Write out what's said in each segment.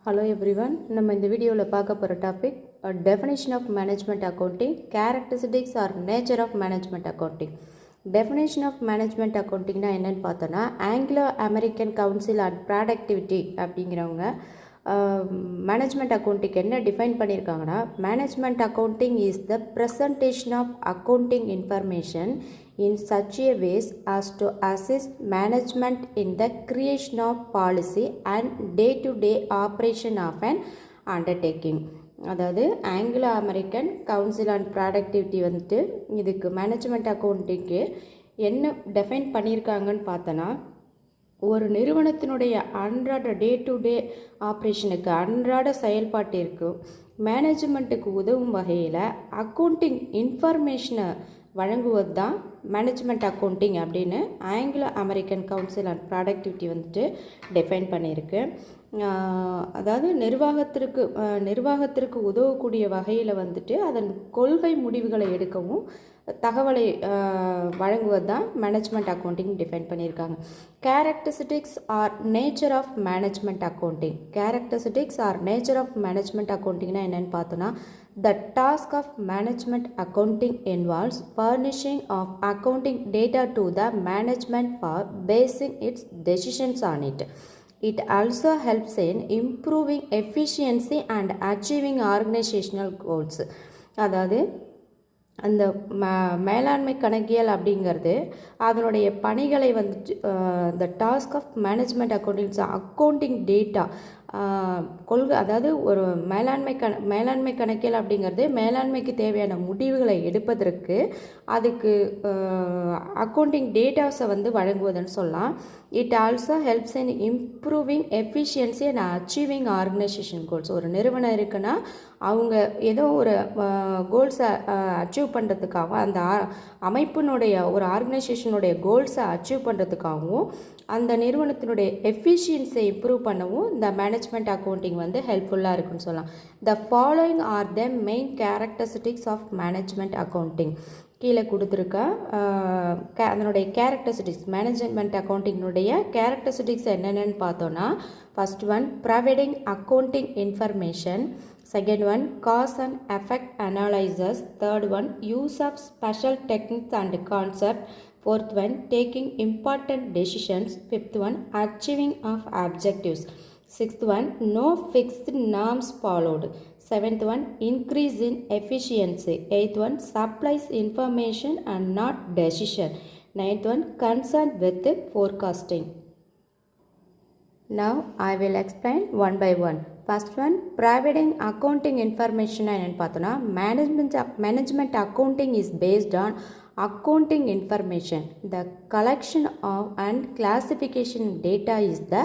Hello everyone. நம்ம இந்த வீடியோவில் பார்க்க போகிற topic definition of management accounting, characteristics or nature of management accounting. Definition of management accounting என்னன்னு பார்த்தோன்னா Anglo American council and productivity அப்படிங்கிறவங்க மேனேஜ்மெண்ட் அக்கௌண்டிங் என்ன டிஃபைன் பண்ணியிருக்காங்கன்னா management accounting is the presentation of accounting information in such a ways as to assist management in the creation of policy and day-to-day operation of an undertaking. அதாவது Anglo American council and productivity வந்துட்டு இதுக்கு management அக்கௌண்டிங்க்கு என்ன define பண்ணியிருக்காங்கன்னு பார்த்தோன்னா ஒரு நிறுவனத்தினுடைய அன்றாட day to day ஆப்ரேஷனுக்கு அன்றாட செயல்பாட்டிற்கு மேனேஜ்மெண்ட்டுக்கு உதவும் வகையில் அக்கௌண்டிங் இன்ஃபர்மேஷனை வழங்குவது தான் மேனேஜ்மெண்ட் அக்கௌண்டிங் அப்படின்னு Anglo American council and productivity வந்துட்டு டிஃபைன் பண்ணியிருக்கு. அதாவது நிர்வாகத்திற்கு உதவக்கூடிய வகையில் வந்துட்டு அதன் கொள்கை முடிவுகளை எடுக்கவும் தகவலை வழங்குவது தான் மேனேஜ்மெண்ட் அக்கௌண்டிங் டிஃபைன் பண்ணியிருக்காங்க. Characteristics or nature of management அக்கௌண்டிங்னா என்னென்னு பார்த்தோன்னா the task of management accounting involves furnishing of accounting data to the management for basing its decisions on it. It also helps in improving efficiency and achieving organizational goals. அதாவது அந்த மேலாண்மை கணக்கியல் அப்படிங்கிறது அதனுடைய பணிகளை வந்துட்டு the task of management accounting data அதாவது ஒரு மேலாண்மை கணக்கியல் அப்படிங்கிறது மேலாண்மைக்கு தேவையான முடிவுகளை எடுப்பதற்கு அதுக்கு அக்கௌண்டிங் டேட்டாஸை வந்து வழங்குவதுன்னு சொல்லலாம். It also helps in improving efficiency and achieving organisation goals. ஒரு நிறுவனம் இருக்குன்னா அவங்க ஏதோ ஒரு கோல்ஸை அச்சீவ் பண்ணுறதுக்காகவும் அந்த அமைப்பினுடைய ஒரு ஆர்கனைசேஷனுடைய கோல்ஸை அச்சீவ் பண்ணுறதுக்காகவும் அந்த நிறுவனத்தினுடைய எஃபிஷியன்ஸை இம்ப்ரூவ் பண்ணவும் இந்த மேனேஜ்மெண்ட் அக்கௌண்டிங் வந்து ஹெல்ப்ஃபுல்லாக இருக்குன்னு சொல்லலாம். The following are the main characteristics of management accounting. கீழே கொடுத்துருக்க அதனுடைய கேரக்டரிஸ்டிக்ஸ் மேனேஜ்மெண்ட் அக்கௌண்டிங்கினுடைய கேரக்டரிஸ்டிக்ஸ் என்னென்னு பார்த்தோன்னா first one providing accounting information, second one cause and effect analysis, third one use of special techniques and concept, fourth one taking important decisions, fifth one achieving of objectives, sixth one no fixed norms followed, seventh one increase in efficiency, eighth one supplies information and not decision, ninth one concerned with forecasting. Now I will explain one by one. First one, providing accounting information என்னன்னு பார்த்தோன்னா management accounting is based on accounting information. The collection of and classification data is the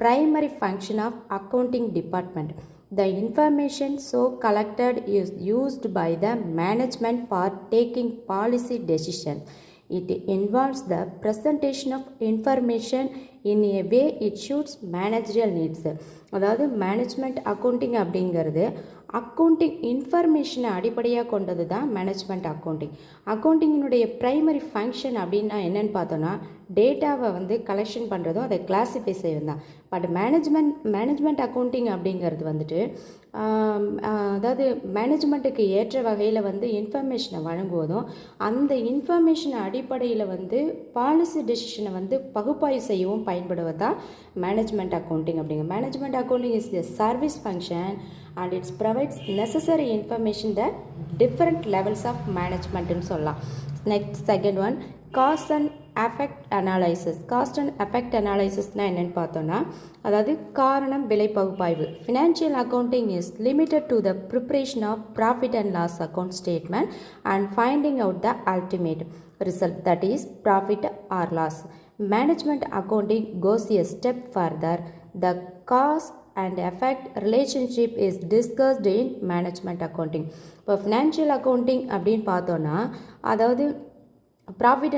primary function of accounting department. The information so collected is used by the management for taking policy decisions. It involves the presentation of information in a way it suits managerial needs. அதாவது management accounting அப்படிங்கிறது accounting இன்ஃபர்மேஷனை அடிப்படையாக கொண்டது தான் management அக்கௌண்டிங்கினுடைய primary function அப்படின்னா என்னென்னு பார்த்தோன்னா டேட்டாவை வந்து கலெக்ஷன் பண்ணுறதும் அதை கிளாஸிஃபை செய்வது தான். பட் மேனேஜ்மெண்ட் அக்கௌண்டிங் அப்படிங்கிறது வந்துட்டு அதாவது மேனேஜ்மெண்ட்டுக்கு ஏற்ற வகையில் வந்து இன்ஃபர்மேஷனை வழங்குவதும் அந்த இன்ஃபர்மேஷனை அடிப்படையில் வந்து பாலிசி டெசிஷனை வந்து பகுப்பாய்வு செய்யவும் பயன்படுவது தான் மேனேஜ்மெண்ட் அக்கௌண்டிங் அப்படிங்கிற. Management accounting is the service function and it provides necessary information that different levels of management ன்னு சொல்லலாம். Next second one, cost and effect analysisனா என்னன்னு பார்த்தோன்னா அதாவது காரணம் விலை பகுப்பாய்வு. Financial accounting is limited to the preparation of profit and loss account statement and finding out the ultimate result, that is profit or loss. Management accounting goes a step further. The cost and effect relationship is discussed in management accounting. இப்போ financial accounting அப்படின்னு பார்த்தோன்னா அதாவது profit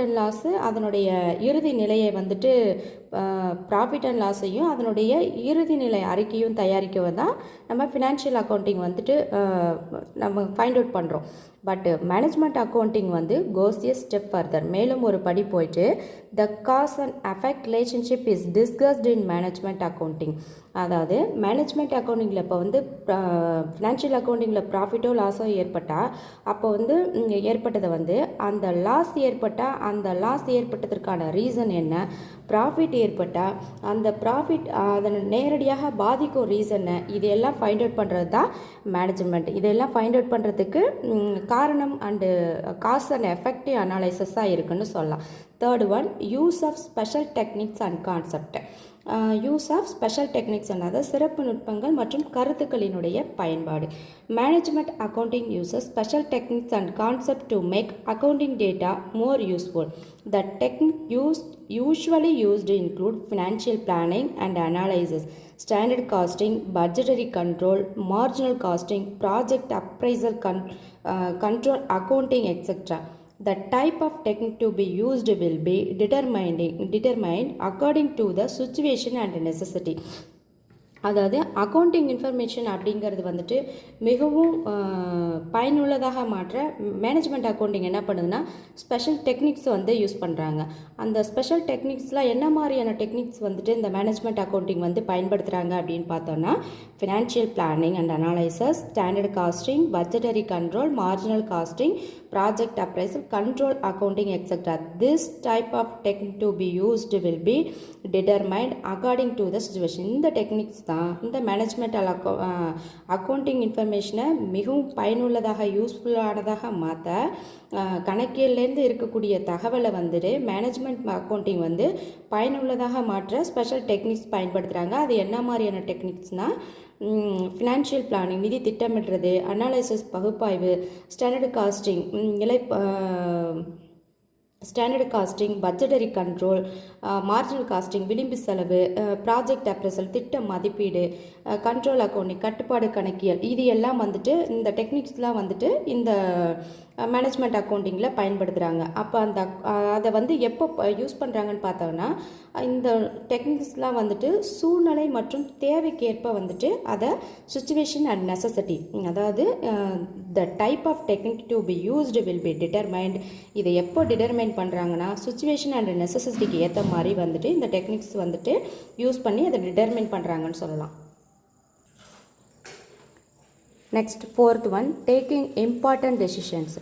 and loss அதனுடைய இறுதி நிலையை வந்துட்டு profit and லாஸையும் அதனுடைய இறுதி நிலை அறிக்கையும் தயாரிக்க தான் நம்ம ஃபினான்ஷியல் அக்கௌண்டிங் வந்துட்டு நம்ம ஃபைண்ட் அவுட் பண்ணுறோம். பட் மேனேஜ்மெண்ட் அக்கௌண்டிங் வந்து கோஸ் எ ஸ்டெப் ஃபர்தர், மேலும் ஒரு படி போயிட்டு the cause and affect relationship is discussed in management accounting. அதாவது மேனேஜ்மெண்ட் அக்கௌண்டிங்கில் இப்போ வந்து ஃபினான்ஷியல் அக்கௌண்டிங்கில் ப்ராஃபிட்டோ லாஸோ ஏற்பட்டால் அப்போ வந்து ஏற்பட்டதை வந்து அந்த லாஸ் ஏற்பட்டதற்கான ரீசன் என்ன, ப்ராஃபிட் ஏற்பட்டால் அந்த ப்ராஃபிட் அதனை நேரடியாக பாதிக்கும் ரீசன் இது எல்லாம் ஃபைண்ட் அவுட் பண்ணுறது தான் மேனேஜ்மெண்ட். இதெல்லாம் ஃபைண்ட் அவுட் பண்ணுறதுக்கு காரணம் அண்டு காஸ் அண்ட் எஃபெக்டிவ் அனாலிசிஸாக இருக்குன்னு சொல்லலாம். Third one, use of special techniques and concept. Use of special techniques அதாவது சிறப்பு நுட்பங்கள் மற்றும் கருத்துக்களினுடைய பயன்பாடு. Management accounting uses special techniques and concept to make accounting data more useful. The technique usually used include financial planning and analysis, standard costing, budgetary control, marginal costing, project appraisal, control accounting, etc. The type of technique to be used will be determined according to the situation and necessity. அதாவது accounting information அப்படிங்கிறது வந்துட்டு மிகவும் பயனுள்ளதாக மாற்ற management accounting என்ன பண்ணுதுன்னா special techniques வந்து use பண்ணுறாங்க. அந்த ஸ்பெஷல் டெக்னிக்ஸ்லாம் என்ன மாதிரியான டெக்னிக்ஸ் வந்துட்டு இந்த மேனேஜ்மெண்ட் அக்கௌண்டிங் வந்து பயன்படுத்துகிறாங்க அப்படின்னு பார்த்தோன்னா financial planning and analysis, standard costing, budgetary control, marginal costing, project appraisal, control accounting, etc. This type of technique to be used will be determined according to the situation. இந்த techniques தான் இந்த management accounting இன்ஃபர்மேஷனை மிகவும் பயனுள்ளதாக யூஸ்ஃபுல்லானதாக மாற்ற கணக்கியல்லேருந்து இருக்கக்கூடிய தகவலை வந்துட்டு மேனேஜ்மெண்ட் அக்கௌண்டிங் வந்து பயனுள்ளதாக மாற்ற ஸ்பெஷல் டெக்னிக்ஸ் பயன்படுத்துகிறாங்க. அது என்ன மாதிரியான டெக்னிக்ஸ்னால் ஃபினான்ஷியல் பிளானிங் நிதி திட்டமிடுறது, அனாலிசிஸ் பகுப்பாய்வு, standard costing standard costing, budgetary control, marginal costing விளிம்பு செலவு, ப்ராஜெக்ட் அப்ரைசல் திட்ட மதிப்பீடு, கண்ட்ரோல் அக்கௌண்டிங் கட்டுப்பாடு கணக்கியல், இது எல்லாம் வந்துட்டு இந்த டெக்னிக்ஸ்லாம் வந்துட்டு இந்த மேனேஜ்மெண்ட் அக்கௌண்டிங்கில் பயன்படுத்துகிறாங்க. அப்போ அதை வந்து எப்போ யூஸ் பண்ணுறாங்கன்னு பார்த்தோன்னா இந்த டெக்னிக்ஸ்லாம் வந்துட்டு சூழ்நிலை மற்றும் தேவைக்கேற்ப வந்துட்டு அதை சுச்சுவேஷன் அண்ட் நெசசிட்டி, அதாவது the type of technique to be used will be determined. இதை எப்போ டிட்டர்மைன் பண்ணுறாங்கன்னா சுச்சுவேஷன் அண்ட் நெசசிட்டிக்கு ஏற்ற மாதிரி வந்துட்டு இந்த டெக்னிக்ஸ் வந்துட்டு யூஸ் பண்ணி அதை டிட்டர்மைன் பண்ணுறாங்கன்னு சொல்லலாம். Next, fourth one, taking important decisions.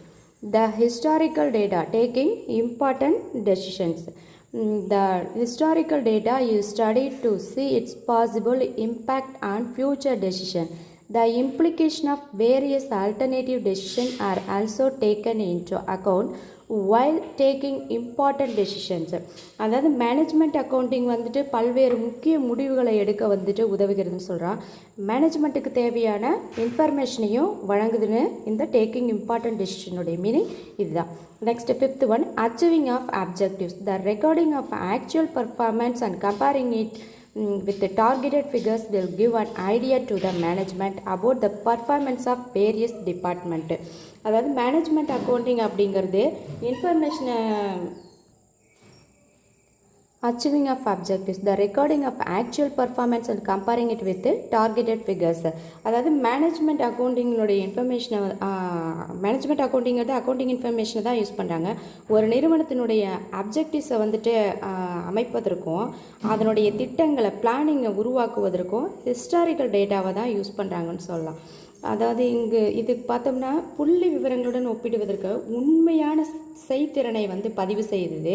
The historical data, taking important decisions. The historical data is studied to see its possible impact on future decision. The implication of various alternative decisions are also taken into account while taking important decisions. அதாவது management accounting வந்துட்டு பல்வேறு முக்கிய முடிவுகளை எடுக்க வந்துட்டு உதவுகிறதுன்னு சொல்கிறான். மேனேஜ்மெண்ட்டுக்கு தேவையான இன்ஃபர்மேஷனையும் வழங்குதுன்னு இந்த டேக்கிங் இம்பார்ட்டன்ட் டெசிஷனுடைய மீனிங் இதுதான். Next fifth one, achieving of objectives. The recording of actual performance and comparing it with the targeted figures will give an idea to the management about the performance of various department. அதாவது management accounting அப்படிங்கிறது இன்ஃபர்மேஷனை achieving of objectives, the recording of actual performance and comparing it with targeted figures. அதாவது management அக்கௌண்டிங்கினுடைய இன்ஃபர்மேஷனை management அக்கௌண்டிங்கிறது accounting இன்ஃபர்மேஷனை தான் use பண்ணுறாங்க. ஒரு நிறுவனத்தினுடைய அப்ஜெக்டிவ்ஸை வந்துட்டு அமைப்பதற்கும் அதனுடைய திட்டங்களை பிளானிங்கை உருவாக்குவதற்கும் ஹிஸ்டாரிக்கல் டேட்டாவை தான் யூஸ் பண்ணுறாங்கன்னு சொல்லலாம். அதாவது இது பார்த்தோம்னா புள்ளி விவரங்களுடன் ஒப்பிடுவதற்கு உண்மையான செய்திறனை வந்து பதிவு செய்தது,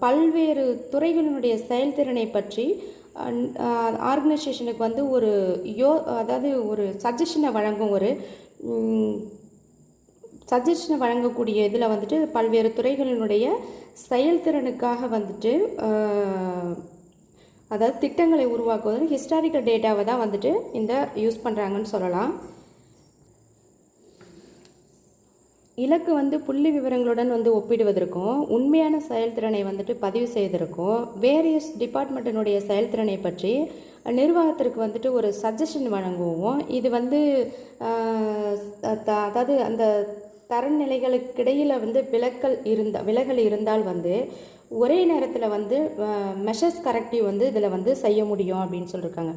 பல்வேறு துறைகளினுடைய செயல்திறனை பற்றி ஆர்கனைசேஷனுக்கு வந்து அதாவது ஒரு சஜஷனை வழங்கக்கூடிய இதில் வந்துட்டு பல்வேறு துறைகளினுடைய செயல்திறனுக்காக வந்துட்டு அதாவது திட்டங்களை உருவாக்குவது ஹிஸ்டாரிக்கல் டேட்டாவை தான் வந்துட்டு இந்த யூஸ் பண்ணுறாங்கன்னு சொல்லலாம். இலக்கு வந்து புள்ளி விவரங்களுடன் வந்து ஒப்பிடுவதற்கும் உண்மையான செயல்திறனை வந்துட்டு பதிவு செய்வதற்கும் வேரியஸ் டிபார்ட்மெண்ட்டினுடைய செயல்திறனை பற்றி நிர்வாகத்திற்கு வந்துட்டு ஒரு சஜஷன் வழங்குவோம். இது வந்து அதாவது அந்த தரநிலைகளுக்கிடையில் வந்து விலகல் இருந்தால் வந்து ஒரே நேரத்தில் வந்து மெஷர்ஸ் கரெக்டிவ் வந்து இதில் வந்து செய்ய முடியும் அப்படின்னு சொல்லியிருக்காங்க.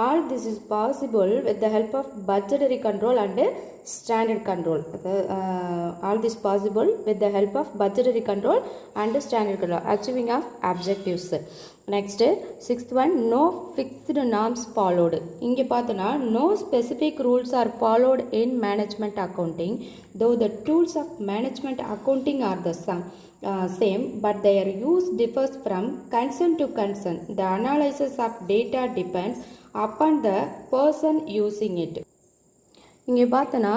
All this is possible with the help of budgetary control and standard control. All this possible with the help of budgetary control and standard control achieving of objectives. Next 6th one, no fixed norms followed. இங்கே பார்த்தோன்னா no specific rules are followed in management accounting though the tools of management accounting are the same, but their use differs from concern to concern. The analysis of data depends upon the person using it. இங்கே பார்த்தோன்னா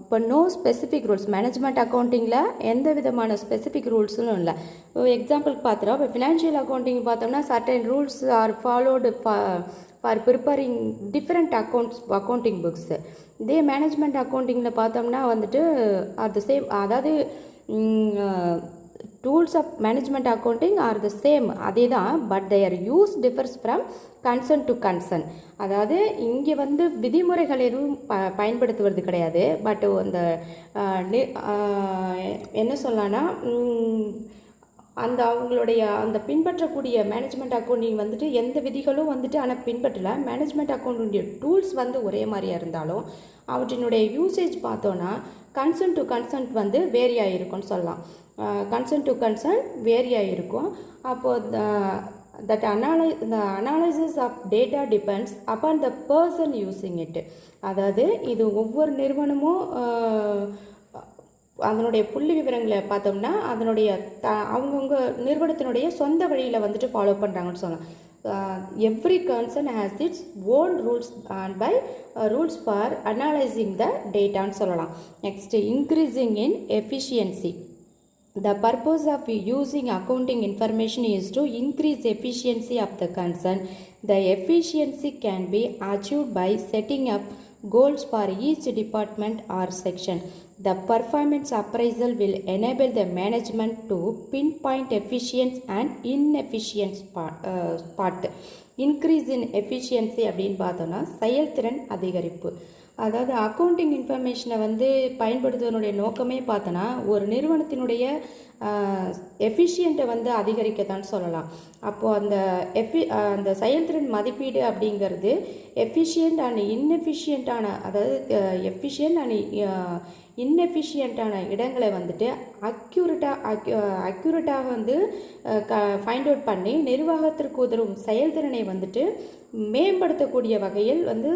இப்போ no specific rules management அக்கௌண்டிங்கில் எந்த விதமான specific ரூல்ஸும் இல்லை. இப்போ எக்ஸாம்பிளுக்கு பார்த்தோம், இப்போ ஃபினான்ஷியல் அக்கௌண்டிங் பார்த்தோம்னா certain rules are followed for preparing different accounting books. இதே மேனேஜ்மெண்ட் அக்கௌண்டிங்கில் பார்த்தோம்னா வந்துட்டு ஆர் த சேம், அதாவது tools of management accounting are the same அதே தான், but their use differs from concern to concern. அதாவது இங்கே வந்து விதிமுறைகள் எதுவும் பயன்படுத்துவது கிடையாது, பட் அந்த என்ன சொல்லலான்னா அந்த அவங்களுடைய அந்த பின்பற்றக்கூடிய மேனேஜ்மெண்ட் அக்கௌண்டிங் வந்துட்டு எந்த விதிகளும் வந்துட்டு ஆனால் பின்பற்றலை. மேனேஜ்மெண்ட் அக்கௌண்டினுடைய டூல்ஸ் வந்து ஒரே மாதிரியாக இருந்தாலும் அவற்றினுடைய யூசேஜ் பார்த்தோன்னா கன்சர்ன் டு கன்சர்ன் வந்து வேரியாக இருக்கும்னு சொல்லலாம். கன்சர்ன் டு கன்சர்ன் வேரியாக இருக்கும். அப்போது that the analysis of data depends upon the person using it. அதாவது இது ஒவ்வொரு நிறுவனமும் அதனுடைய புள்ளி விவரங்களை பார்த்தோம்னா அதனுடைய அவங்கவுங்க நிறுவனத்தினுடைய சொந்த வழியில் வந்துட்டு ஃபாலோ பண்ணுறாங்கன்னு சொல்லலாம். Every concern has its own rules and by rules for analysing the டேட்டான்னு சொல்லலாம். Next increasing in efficiency. The purpose of using accounting information is to increase efficiency of the concern. The efficiency can be achieved by setting up goals for each department or section. The performance appraisal will enable the management to pinpoint efficient and inefficient part. Increase in efficiency அப்படின்னு பார்த்தோன்னா செயல்திறன் அதிகரிப்பு. அதாவது accounting இன்ஃபர்மேஷனை வந்து பயன்படுத்துவதனுடைய நோக்கமே பார்த்தோன்னா ஒரு நிறுவனத்தினுடைய எஃபிஷியண்ட்டை வந்து அதிகரிக்கத்தான் சொல்லலாம். அப்போது அந்த செயல்திறன் மதிப்பீடு அப்படிங்கிறது எஃபிஷியண்ட் அண்ட் இன்எஃபிஷியண்ட்டான, அதாவது எஃபிஷியண்ட் அண்ட் இன்எஃபிஷியண்ட்டான இடங்களை வந்துட்டு அக்யூரேட்டாக வந்து ஃபைண்ட் அவுட் பண்ணி நிர்வாகத்திற்கு உதவும் செயல்திறனை வந்துட்டு மேம்படுத்தக்கூடிய வகையில் வந்து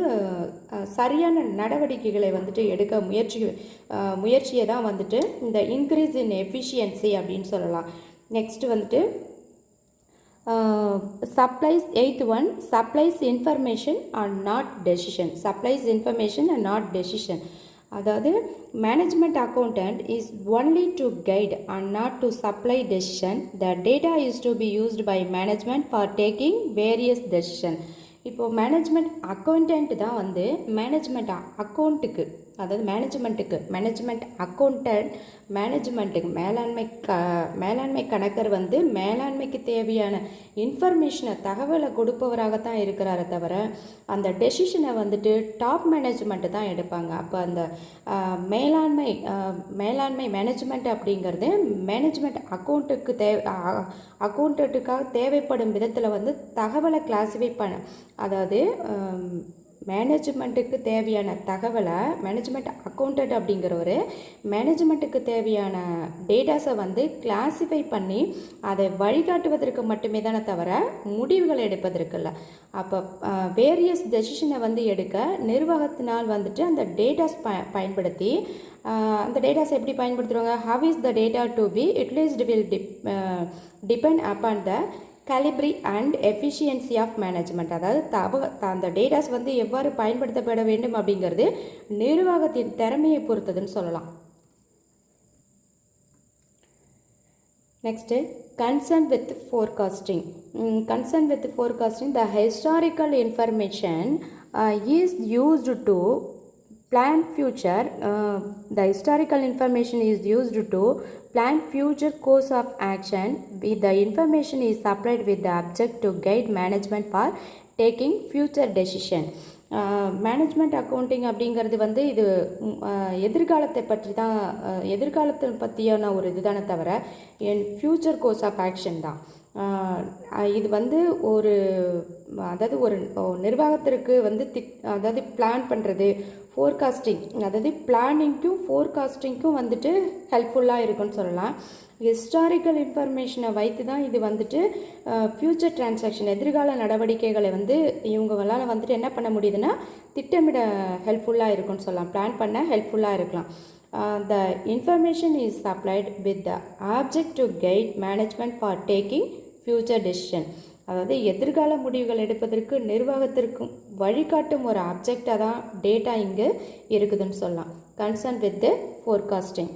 சரியான நடவடிக்கைகளை வந்துட்டு எடுக்க முயற்சியை தான் வந்துட்டு இந்த இன்க்ரீஸ் இன் எஃபிஷியன்சி அப்படின்னு சொல்லலாம். நெக்ஸ்ட் வந்துட்டு supplies 8th one, supplies information and not decision. Supplies information and not decision. அதாவது management accountant is only to guide and not to supply decision. The data is to be used by management for taking various decision. இப்போது management accountant தான் வந்து management அக்கௌண்ட்டுக்கு, அதாவது management accountant மேனேஜ்மெண்ட்டுக்கு மேலாண்மை கணக்கர் வந்து மேலாண்மைக்கு தேவையான இன்ஃபர்மேஷனை தகவலை கொடுப்பவராகத்தான் இருக்கிறாரே தவிர அந்த டெசிஷனை வந்துட்டு டாப் மேனேஜ்மெண்ட்டு தான் எடுப்பாங்க. அப்போ அந்த மேலாண்மை மேனேஜ்மெண்ட் அப்படிங்கிறது மேனேஜ்மெண்ட் அக்கௌண்டண்ட்டுக்காக தேவைப்படும் விதத்தில் வந்து தகவலை கிளாஸிஃபை பண்ண, அதாவது மேனேஜ்மெண்ட்டுக்கு தேவையான தகவலை மேனேஜ்மெண்ட் அக்கௌண்டன்ட் அப்படிங்கிறவர் மேனேஜ்மெண்ட்டுக்கு தேவையான டேட்டாஸை வந்து கிளாஸிஃபை பண்ணி அதை வழிகாட்டுவதற்கு மட்டுமே தானே தவிர முடிவுகளை எடுப்பதற்கு இல்லை. அப்போ வேரியஸ் டெசிஷனை வந்து எடுக்க நிர்வாகத்தினால் வந்துட்டு அந்த டேட்டாஸ் பயன்படுத்தி அந்த டேட்டாஸ் எப்படி பயன்படுத்துகிறாங்க, how is the data to be utilised will depend upon the calibre and efficiency of management. அதாவது அந்த டேட்டாஸ் வந்து எவ்வாறு பயன்படுத்தப்பட வேண்டும் அப்படிங்கிறது நிர்வாகத்தின் திறமையை பொறுத்ததுன்னு சொல்லலாம். Next concern with forecasting. Concern with forecasting, the historical information is used to plan future. The historical information is used to plan future course of action. The information is supplied with the object to guide management for taking future decision. Management accounting அப்படிங்கிறது வந்து இது எதிர்காலத்தை பற்றி தான், எதிர்காலத்தை பற்றியான ஒரு இதுதானே தவிர என் ஃப்யூச்சர் கோர்ஸ் ஆஃப் ஆக்ஷன் தான். இது வந்து அதாவது ஒரு நிர்வாகத்திற்கு வந்து அதாவது பிளான் பண்ணுறது, ஃபோர்காஸ்டிங், அதாவது பிளானிங்க்கும் ஃபோர்காஸ்டிங்க்கும் வந்துட்டு ஹெல்ப்ஃபுல்லாக இருக்குன்னு சொல்லலாம். ஹிஸ்டாரிக்கல் இன்ஃபர்மேஷனை வைத்து தான் இது வந்துட்டு ஃப்யூச்சர் டிரான்சாக்ஷன், எதிர்கால நடவடிக்கைகளை வந்து இவங்களால் வந்துட்டு என்ன பண்ண முடியுதுன்னா திட்டமிட ஹெல்ப்ஃபுல்லாக இருக்குன்னு சொல்லலாம், பிளான் பண்ண ஹெல்ப்ஃபுல்லாக இருக்கலாம். The information is supplied with the object to guide management for taking future decision. அதாவது எதிர்கால முடிவுகள் எடுப்பதற்கு நிர்வாகத்திற்கும் வழிகாட்டும் ஒரு ஆப்ஜெக்டாக தான் டேட்டா இங்கே இருக்குதுன்னு சொல்லலாம். Concern with the forecasting.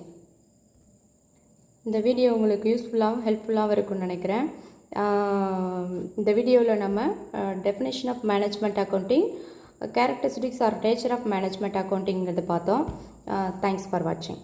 இந்த வீடியோ உங்களுக்கு யூஸ்ஃபுல்லாகவும் ஹெல்ப்ஃபுல்லாகவும் இருக்கும்னு நினைக்கிறேன். இந்த வீடியோவில் நம்ம definition of management accounting, characteristics or nature of management அக்கௌண்டிங்கிறது பார்த்தோம். தேங்க்ஸ் ஃபார் வாட்சிங்.